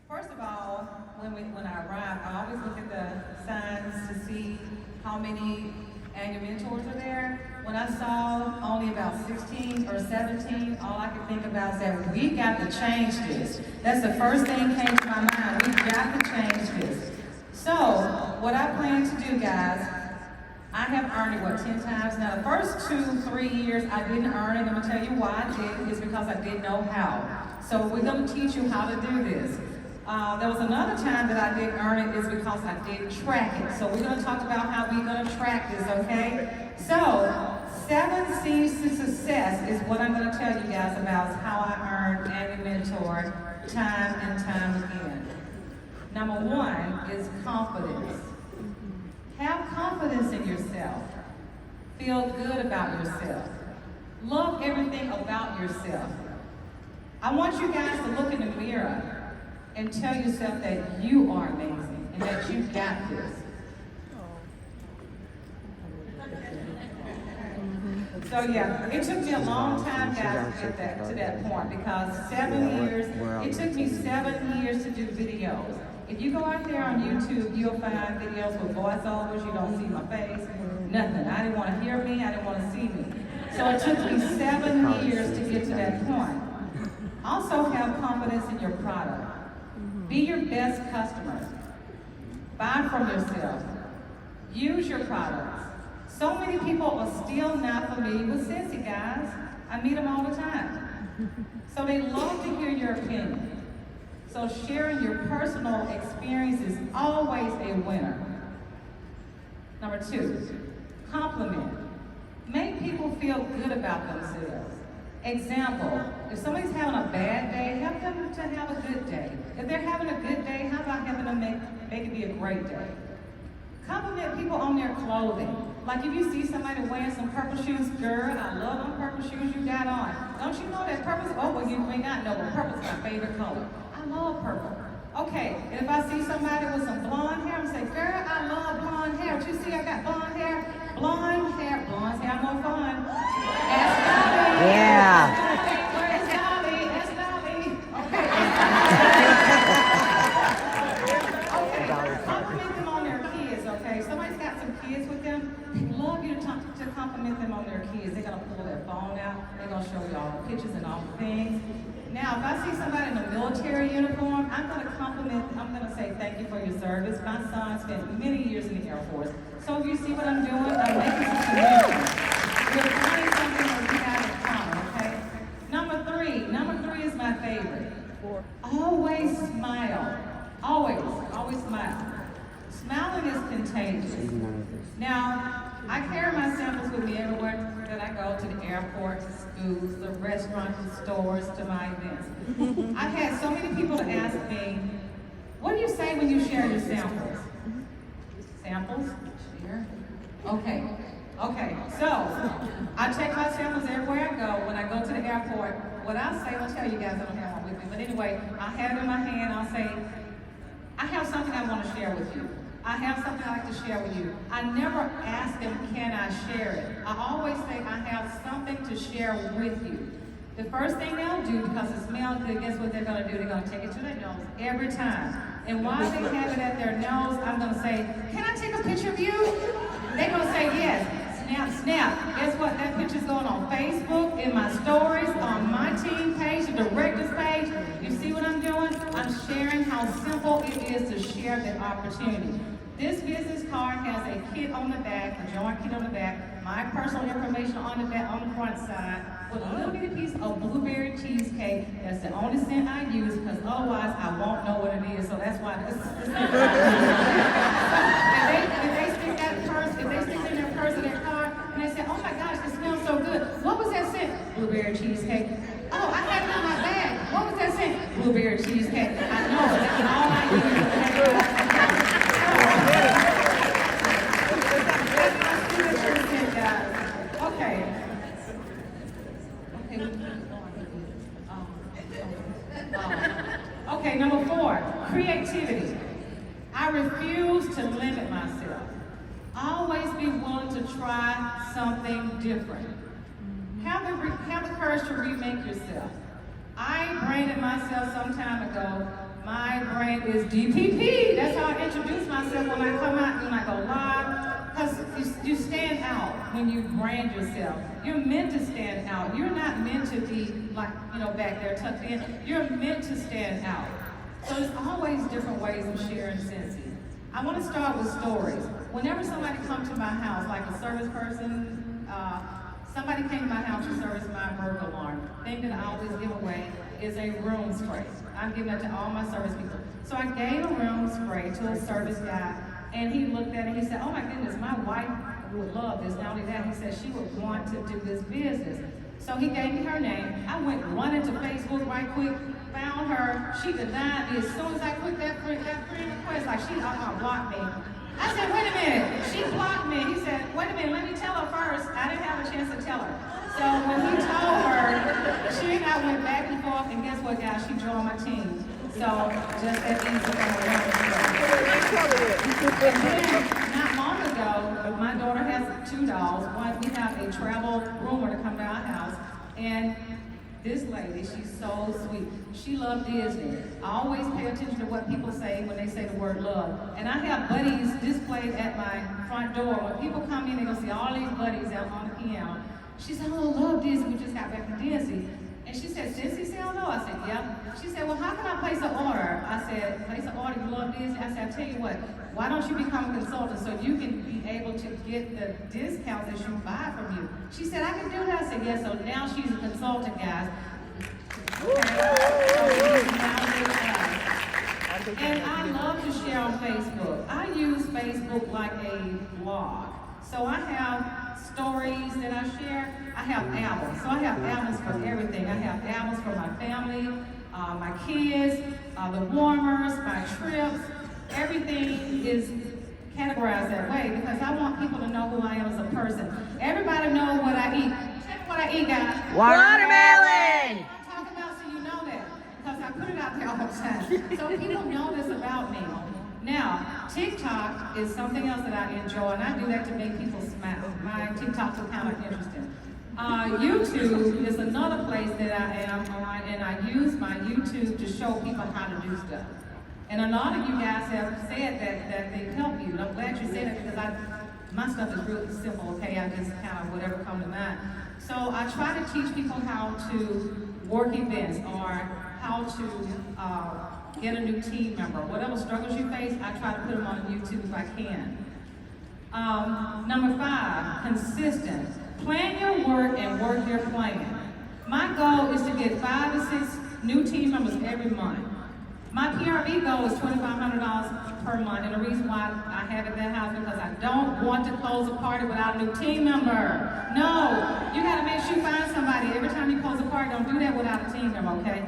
First of all, when I arrive, I always look at the signs to see how many annual mentors are there. When I saw only about 16 or 17, all I could think about is that we got to change this. That's the first thing that came to my mind. We got to change this. So, what I plan to do, guys, I have earned it, 10 times? Now, the first 2-3 years, I didn't earn it. I'm going to tell you why I didn't. It's because I didn't know how. So, we're going to teach you how to do this. There was another time that I didn't earn it is because I didn't track it. So, we're going to talk about how we're going to track this, okay? So, 7 C's to success is what I'm going to tell you guys about, is how I earned annual mentor time and time again. Number 1 is confidence. Have confidence in yourself. Feel good about yourself. Love everything about yourself. I want you guys to look in the mirror and tell yourself that you are amazing and that you got this. So yeah, it took me a long time, guys, to get to that point, because 7 years, it took me 7 years to do videos. If you go out there on YouTube, you'll find videos with voiceovers. You don't see my face, nothing. I didn't want to hear me, I didn't want to see me. So it took me 7 years to get to that point. Also have confidence in your product. Be your best customers. Buy from yourself. Use your products. So many people are still not familiar with Scentsy, guys. I meet them all the time. So they love to hear your opinion. So sharing your personal experience is always a winner. Number 2, compliment. Make people feel good about themselves. Example, if somebody's having a bad day, help them to have a good day. If they're having a good day, how about helping them make it be a great day? Compliment people on their clothing. Like if you see somebody wearing some purple shoes, girl, I love them purple shoes you got on. Don't you know that purple? Oh, well, you may not know, but purple's my favorite color. I love purple. Okay, and if I see somebody with some blonde hair, I'm say, girl, I love blonde hair. But you see I got blonde hair? Blonde hair more fun. Ask Dolly. Yeah. Where's Dolly? Ask Dolly. Okay. Okay, compliment them on their kids, okay? Somebody's got some kids with them, they love you to compliment them on their kids. They're gonna pull their phone out, they're gonna show you all the pictures and all the things. Now, if I see somebody in a military uniform, I'm going to compliment, I'm going to say thank you for your service. My son spent many years in the Air Force. So if you see what I'm doing, I'm making some connections. We're finding something that we have in common, okay? Number three is my favorite. Always smile. Always smile. Smiling is contagious. Now, I carry my samples with me everywhere that I go, to the airport, to schools, the restaurants, the stores, to my events. I've had so many people to ask me, what do you say when you share your samples? Samples? Share? Okay. So, I take my samples everywhere I go. When I go to the airport, what I say, I'll tell you guys, I don't have one with me, but anyway, I have it in my hand, I'll say, I have something I want to share with you. I have something I'd like to share with you. I never ask them, can I share it? I always say, I have something to share with you. The first thing they'll do, because it smells good, guess what they're going to do? They're going to take it to their nose every time. And while they have it at their nose, I'm going to say, can I take a picture of you? They're going to say, yes. Snap. Guess what? That picture's going on Facebook, in my stories, on my team page, the director's page. You see what I'm doing? I'm sharing how simple it is to share that opportunity. This business card has a kit on the back, a joint kit on the back, my personal information on the back, on the front side, with a little bitty piece of blueberry cheesecake. That's the only scent I use, because otherwise I won't know what it is. So that's why this is if they stick that purse, if they stick it in their purse or their car, and they say, oh my gosh, it smells so good. What was that scent? Blueberry cheesecake. Oh, I had it in my bag. What was that scent? Blueberry cheesecake. I know, that's all I use. Okay, number 4, creativity. I refuse to limit myself. Always be willing to try something different. Have the courage to remake yourself. I branded myself some time ago my brand is DPP. That's how I introduce myself when I come out and I go live. Because you stand out when you brand yourself. You're meant to stand out. You're not meant to be like, back there tucked in. You're meant to stand out. So there's always different ways of sharing Scentsy. I want to start with stories. Whenever somebody comes to my house, like a service person, somebody came to my house to service my burglar alarm. The thing that I always give away is a room spray. I'm giving that to all my service people. So I gave a room spray to a service guy, and he looked at it and he said, oh my goodness, my wife would love this. Not only that, he said she would want to do this business. So he gave me her name. I went running to Facebook right quick, found her. She denied me as soon as I clicked that friend request, like she blocked me. I said, wait a minute, she blocked me. He said, wait a minute, let me tell her first. I didn't have a chance to tell her. So when he told her, she and I went back and forth, and guess what, guys? She joined my team. So just that easy Not long ago, my daughter has 2 dolls. One, we have a travel groomer to come to our house, and this lady, she's so sweet. She loves Disney. I always pay attention to what people say when they say the word love. And I have buddies displayed at my front door. When people come in, they're gonna see all these buddies out on the piano. She said, oh, love Disney, we just got back from Disney. And she said, Scentsy sale though? I said, yeah. She said, well, how can I place an order? I said, place an order, you love Disney? I said, I'll tell you what, why don't you become a consultant so you can be able to get the discounts that you buy from you? She said, I can do that. I said, yes, so now she's a consultant, guys. And I love to share on Facebook. I use Facebook like a blog. So I have stories that I share. I have albums. So I have albums for everything. I have albums for my family, my kids, the warmers, my trips. Everything is categorized that way because I want people to know who I am as a person. Everybody knows what I eat. Tell me what I eat, guys. Watermelon! I'm talking about so you know that because I put it out there all the time. So people know this about me. Now, TikTok is something else that I enjoy, and I do that to make people smile. My TikToks are kind of interesting. YouTube is another place that I am on, and I use my YouTube to show people how to do stuff. And a lot of you guys have said that they help you. And I'm glad you said it because my stuff is really simple, okay? I just kind of whatever comes to mind. So I try to teach people how to work events or how to get a new team member. Whatever struggles you face, I try to put them on YouTube if I can. Number 5, consistent. Plan your work and work your plan. My goal is to get 5 to 6 new team members every month. My PRV goal is $2,500 per month, and the reason why I have it that high is because I don't want to close a party without a new team member. No, you gotta make sure you find somebody. Every time you close a party, don't do that without a team member, okay?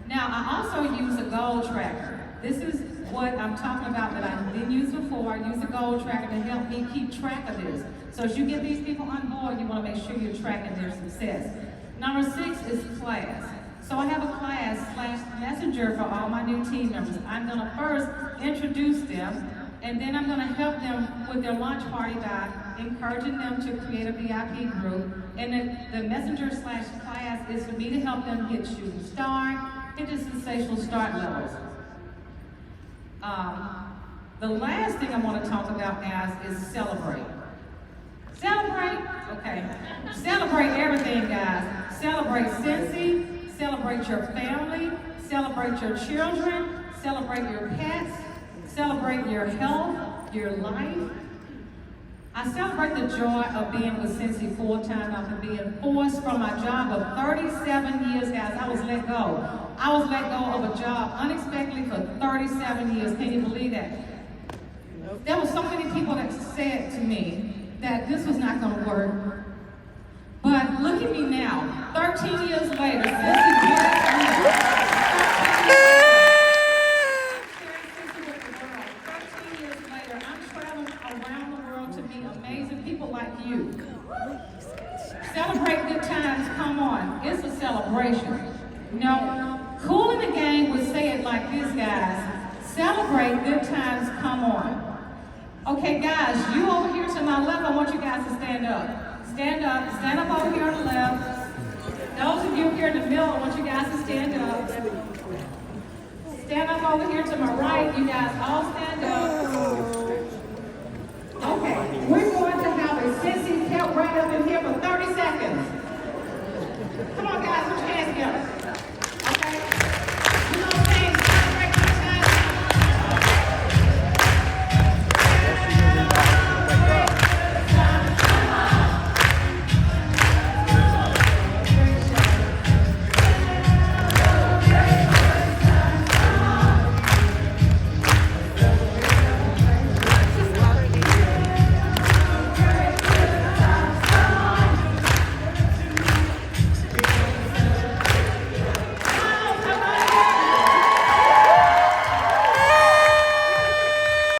Now, I also use a goal tracker. This is what I'm talking about that I didn't use before. I use a goal tracker to help me keep track of this. So as you get these people on board, you wanna make sure you're tracking their success. Number 6 is class. So I have a class/messenger for all my new team members. I'm gonna first introduce them, and then I'm gonna help them with their launch party by encouraging them to create a VIP group. And then the messenger/class is for me to help them hit shooting star, hit the sensational start levels. The last thing I want to talk about, guys, is celebrate. Celebrate? Okay. Celebrate everything, guys. Celebrate Scentsy. Celebrate your family, celebrate your children, celebrate your pets, celebrate your health, your life. I celebrate the joy of being with Scentsy full-time after being forced from my job of 37 years, guys. I was let go. I was let go of a job unexpectedly for 37 years. Can you believe that? There were so many people that said to me that this was not going to work. But look at me now, 13 years later, Scentsy blessed me. 13 years later, I'm traveling around the world to meet amazing people like you. Celebrate good times, come on, it's a celebration. You know, Cool in the Gang would say it like this, guys. Celebrate good times, come on. Okay, guys, you over here to my left, I want you guys to stand up. Stand up over here on the left. Those of you here in the middle, I want you guys to stand up. Stand up over here to my right. You guys all stand up.